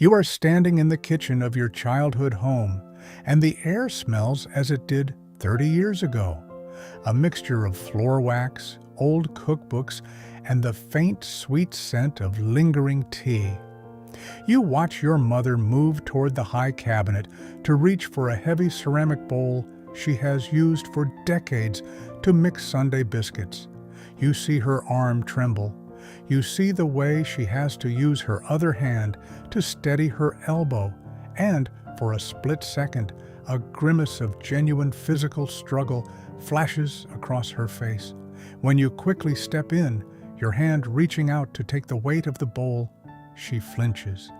You are standing in the kitchen of your childhood home, and the air smells as it did 30 years ago. A mixture of floor wax, old cookbooks, and the faint, sweet scent of lingering tea. You watch your mother move toward the high cabinet to reach for a heavy ceramic bowl she has used for decades to mix Sunday biscuits. You see her arm tremble. You see the way she has to use her other hand to steady her elbow, and for a split second, a grimace of genuine physical struggle flashes across her face. When you quickly step in, your hand reaching out to take the weight of the bowl, she flinches.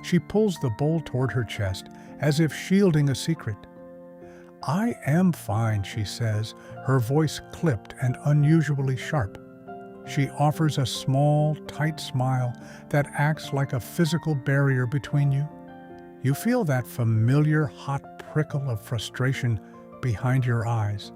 She pulls the bowl toward her chest, as if shielding a secret. "I am fine," she says, her voice clipped and unusually sharp. She offers a small, tight smile that acts like a physical barrier between you. You feel that familiar hot prickle of frustration behind your eyes.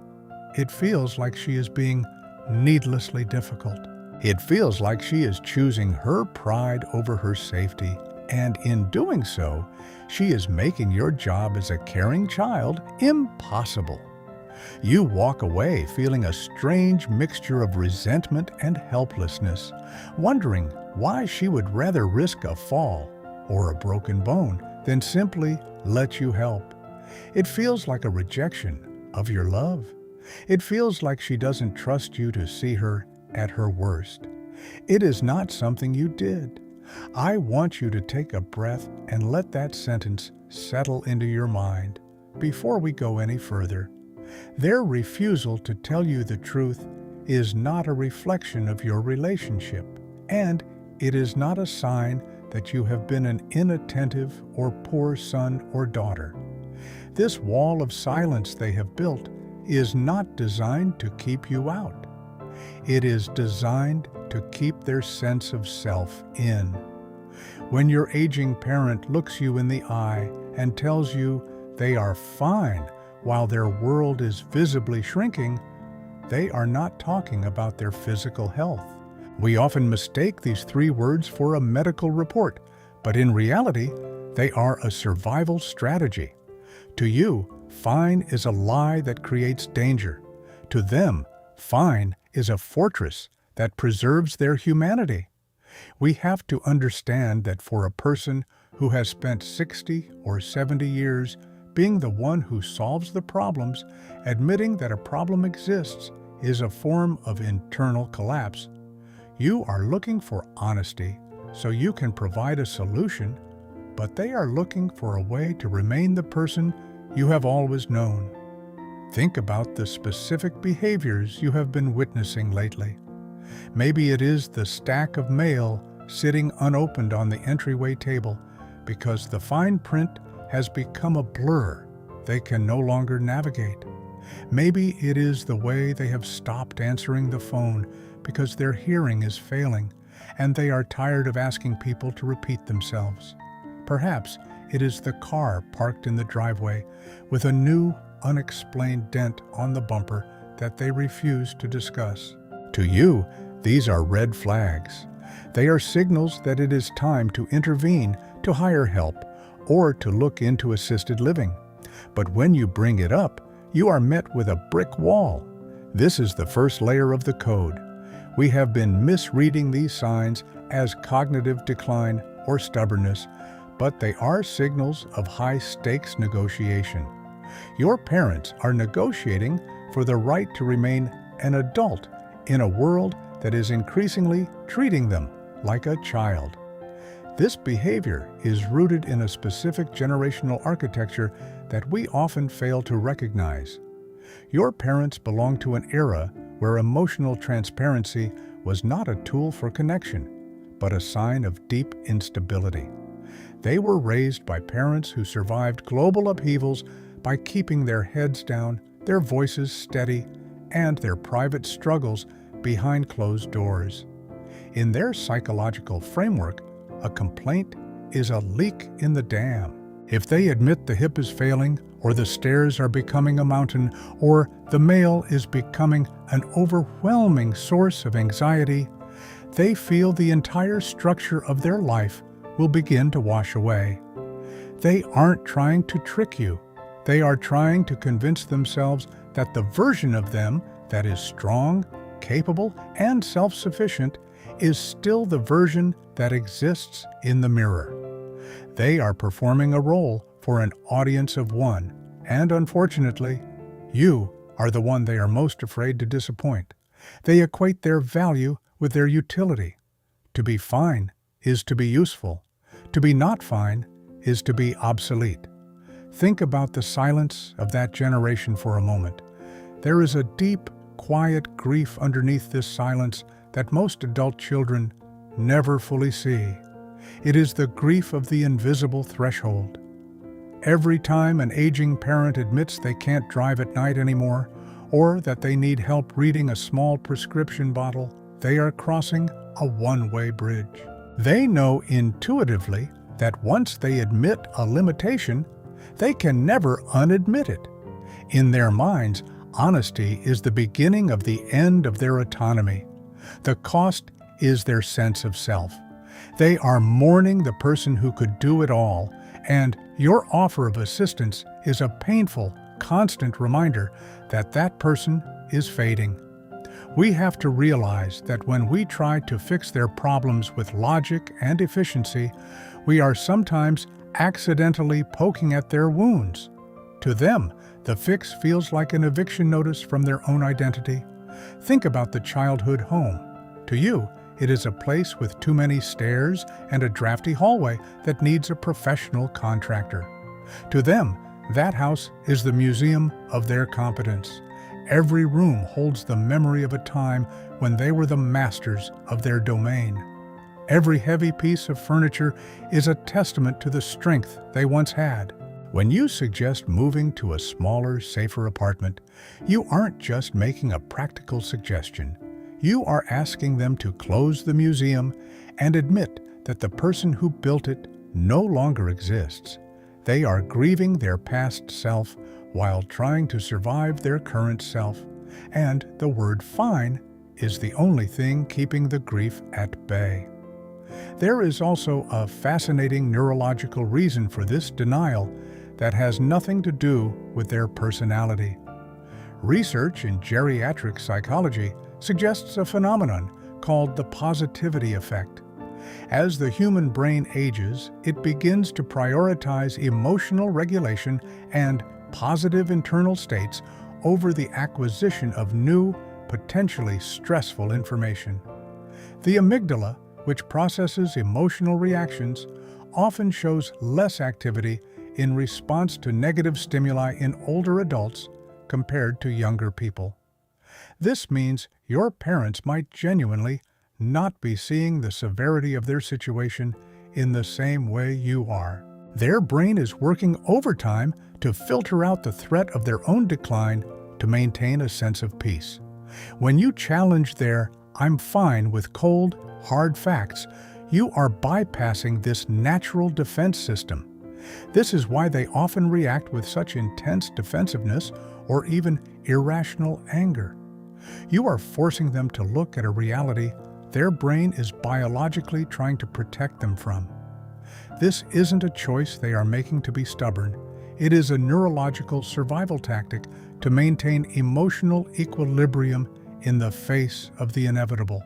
It feels like she is being needlessly difficult. It feels like she is choosing her pride over her safety, and in doing so, she is making your job as a caring child impossible. You walk away feeling a strange mixture of resentment and helplessness, wondering why she would rather risk a fall or a broken bone than simply let you help. It feels like a rejection of your love. It feels like she doesn't trust you to see her at her worst. It is not something you did. I want you to take a breath and let that sentence settle into your mind before we go any further. Their refusal to tell you the truth is not a reflection of your relationship, and it is not a sign that you have been an inattentive or poor son or daughter. This wall of silence they have built is not designed to keep you out. It is designed to keep their sense of self in. When your aging parent looks you in the eye and tells you they are fine while their world is visibly shrinking, they are not talking about their physical health. We often mistake these three words for a medical report, but in reality, they are a survival strategy. To you, fine is a lie that creates danger. To them, fine is a fortress that preserves their humanity. We have to understand that for a person who has spent 60 or 70 years being the one who solves the problems, admitting that a problem exists is a form of internal collapse. You are looking for honesty so you can provide a solution, but they are looking for a way to remain the person you have always known. Think about the specific behaviors you have been witnessing lately. Maybe it is the stack of mail sitting unopened on the entryway table because the fine print has become a blur they can no longer navigate. Maybe it is the way they have stopped answering the phone because their hearing is failing and they are tired of asking people to repeat themselves. Perhaps it is the car parked in the driveway with a new, unexplained dent on the bumper that they refuse to discuss. To you, these are red flags. They are signals that it is time to intervene, to hire help, or to look into assisted living. But when you bring it up, you are met with a brick wall. This is the first layer of the code. We have been misreading these signs as cognitive decline or stubbornness, but they are signals of high-stakes negotiation. Your parents are negotiating for the right to remain an adult in a world that is increasingly treating them like a child. This behavior is rooted in a specific generational architecture that we often fail to recognize. Your parents belong to an era where emotional transparency was not a tool for connection, but a sign of deep instability. They were raised by parents who survived global upheavals by keeping their heads down, their voices steady, and their private struggles behind closed doors. In their psychological framework, a complaint is a leak in the dam. If they admit the hip is failing, or the stairs are becoming a mountain, or the mail is becoming an overwhelming source of anxiety, they feel the entire structure of their life will begin to wash away. They aren't trying to trick you. They are trying to convince themselves that the version of them that is strong, capable, and self-sufficient is still the version that exists in the mirror. They are performing a role for an audience of one, and unfortunately, you are the one they are most afraid to disappoint. They equate their value with their utility. To be fine is to be useful. To be not fine is to be obsolete. Think about the silence of that generation for a moment. There is a deep, quiet grief underneath this silence that most adult children never fully see. It is the grief of the invisible threshold. Every time an aging parent admits they can't drive at night anymore, or that they need help reading a small prescription bottle, they are crossing a one-way bridge. They know intuitively that once they admit a limitation, they can never unadmit it. In their minds, honesty is the beginning of the end of their autonomy. The cost is their sense of self. They are mourning the person who could do it all, and your offer of assistance is a painful, constant reminder that that person is fading. We have to realize that when we try to fix their problems with logic and efficiency, we are sometimes accidentally poking at their wounds. To them, the fix feels like an eviction notice from their own identity. Think about the childhood home. To you, it is a place with too many stairs and a drafty hallway that needs a professional contractor. To them, that house is the museum of their competence. Every room holds the memory of a time when they were the masters of their domain. Every heavy piece of furniture is a testament to the strength they once had. When you suggest moving to a smaller, safer apartment, you aren't just making a practical suggestion. You are asking them to close the museum and admit that the person who built it no longer exists. They are grieving their past self while trying to survive their current self, and the word fine is the only thing keeping the grief at bay. There is also a fascinating neurological reason for this denial that has nothing to do with their personality. Research in geriatric psychology suggests a phenomenon called the positivity effect. As the human brain ages, it begins to prioritize emotional regulation and positive internal states over the acquisition of new, potentially stressful information. The amygdala, which processes emotional reactions, often shows less activity in response to negative stimuli in older adults compared to younger people. This means your parents might genuinely not be seeing the severity of their situation in the same way you are. Their brain is working overtime to filter out the threat of their own decline to maintain a sense of peace. When you challenge their "I'm fine" with cold, hard facts, you are bypassing this natural defense system. This is why they often react with such intense defensiveness or even irrational anger. You are forcing them to look at a reality their brain is biologically trying to protect them from. This isn't a choice they are making to be stubborn. It is a neurological survival tactic to maintain emotional equilibrium in the face of the inevitable.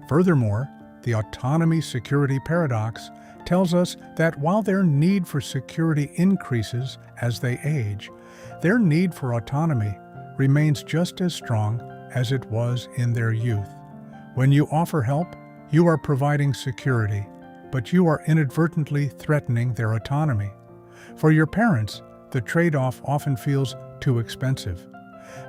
Furthermore, the autonomy-security paradox tells us that while their need for security increases as they age, their need for autonomy remains just as strong as it was in their youth. When you offer help, you are providing security, but you are inadvertently threatening their autonomy. For your parents, the trade-off often feels too expensive.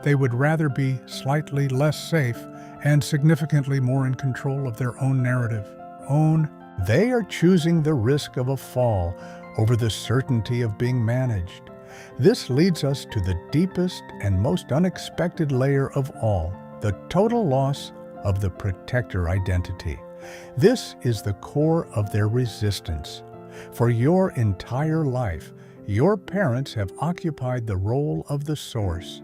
They would rather be slightly less safe and significantly more in control of their own narrative. They are choosing the risk of a fall over the certainty of being managed. This leads us to the deepest and most unexpected layer of all, the total loss of the protector identity. This is the core of their resistance. For your entire life, your parents have occupied the role of the source.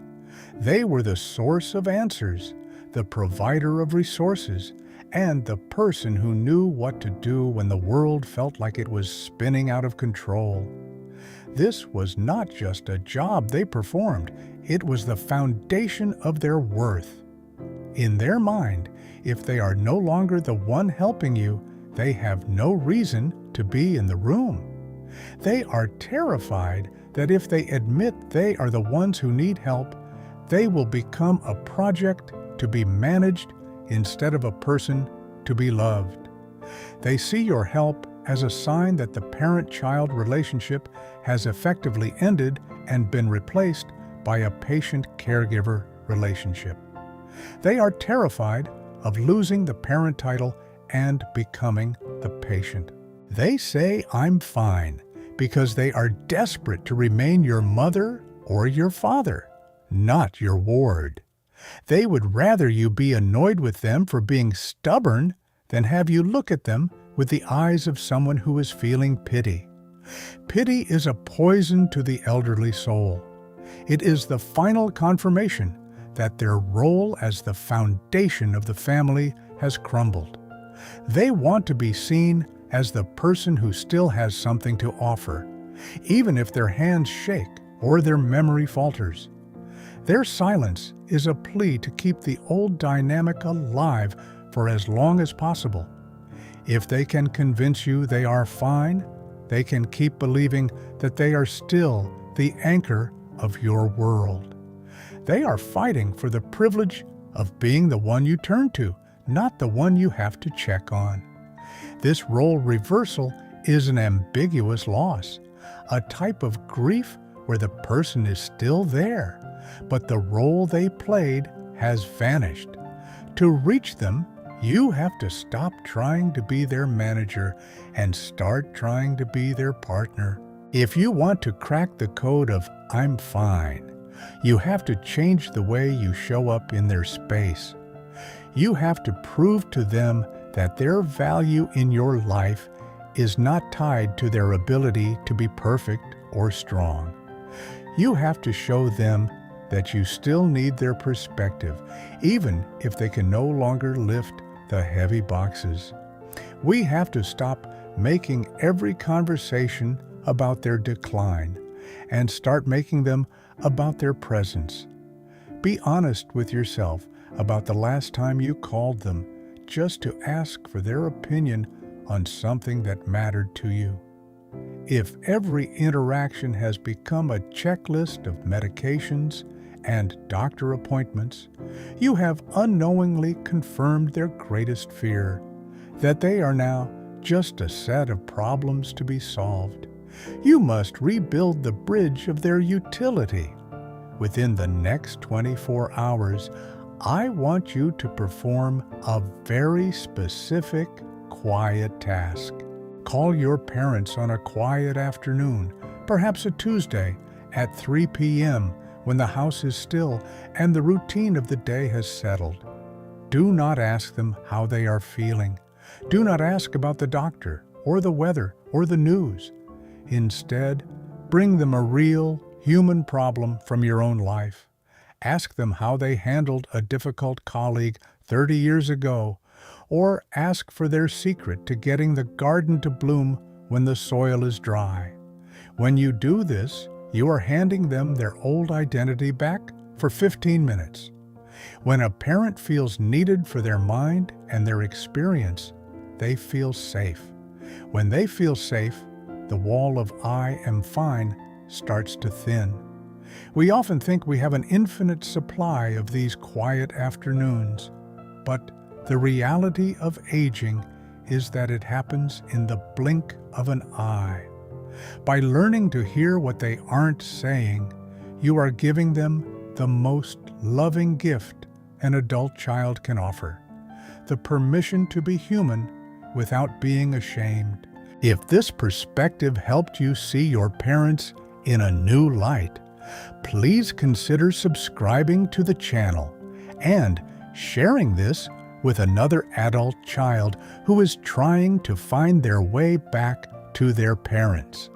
They were the source of answers, the provider of resources, and the person who knew what to do when the world felt like it was spinning out of control. This was not just a job they performed, it was the foundation of their worth. In their mind, if they are no longer the one helping you, they have no reason to be in the room. They are terrified that if they admit they are the ones who need help, they will become a project to be managed instead of a person to be loved. They see your help as a sign that the parent-child relationship has effectively ended and been replaced by a patient-caregiver relationship. They are terrified of losing the parent title and becoming the patient. They say, "I'm fine," because they are desperate to remain your mother or your father, not your ward. They would rather you be annoyed with them for being stubborn than have you look at them with the eyes of someone who is feeling pity. Pity is a poison to the elderly soul. It is the final confirmation that their role as the foundation of the family has crumbled. They want to be seen as the person who still has something to offer, even if their hands shake or their memory falters. Their silence is a plea to keep the old dynamic alive for as long as possible. If they can convince you they are fine, they can keep believing that they are still the anchor of your world. They are fighting for the privilege of being the one you turn to, not the one you have to check on. This role reversal is an ambiguous loss, a type of grief where the person is still there, but the role they played has vanished. To reach them, you have to stop trying to be their manager and start trying to be their partner. If you want to crack the code of "I'm fine," you have to change the way you show up in their space. You have to prove to them that their value in your life is not tied to their ability to be perfect or strong. You have to show them that you still need their perspective, even if they can no longer lift the heavy boxes. We have to stop making every conversation about their decline and start making them about their presence. Be honest with yourself about the last time you called them just to ask for their opinion on something that mattered to you. If every interaction has become a checklist of medications and doctor appointments, you have unknowingly confirmed their greatest fear, that they are now just a set of problems to be solved. You must rebuild the bridge of their utility. Within the next 24 hours, I want you to perform a very specific, quiet task. Call your parents on a quiet afternoon, perhaps a Tuesday, at 3 p.m. when the house is still and the routine of the day has settled. Do not ask them how they are feeling. Do not ask about the doctor or the weather or the news. Instead, bring them a real, human problem from your own life. Ask them how they handled a difficult colleague 30 years ago, or ask for their secret to getting the garden to bloom when the soil is dry. When you do this, you are handing them their old identity back for 15 minutes. When a parent feels needed for their mind and their experience, they feel safe. When they feel safe, the wall of "I am fine" starts to thin. We often think we have an infinite supply of these quiet afternoons, but the reality of aging is that it happens in the blink of an eye. By learning to hear what they aren't saying, you are giving them the most loving gift an adult child can offer: the permission to be human without being ashamed. If this perspective helped you see your parents in a new light, please consider subscribing to the channel and sharing this with another adult child who is trying to find their way back to their parents.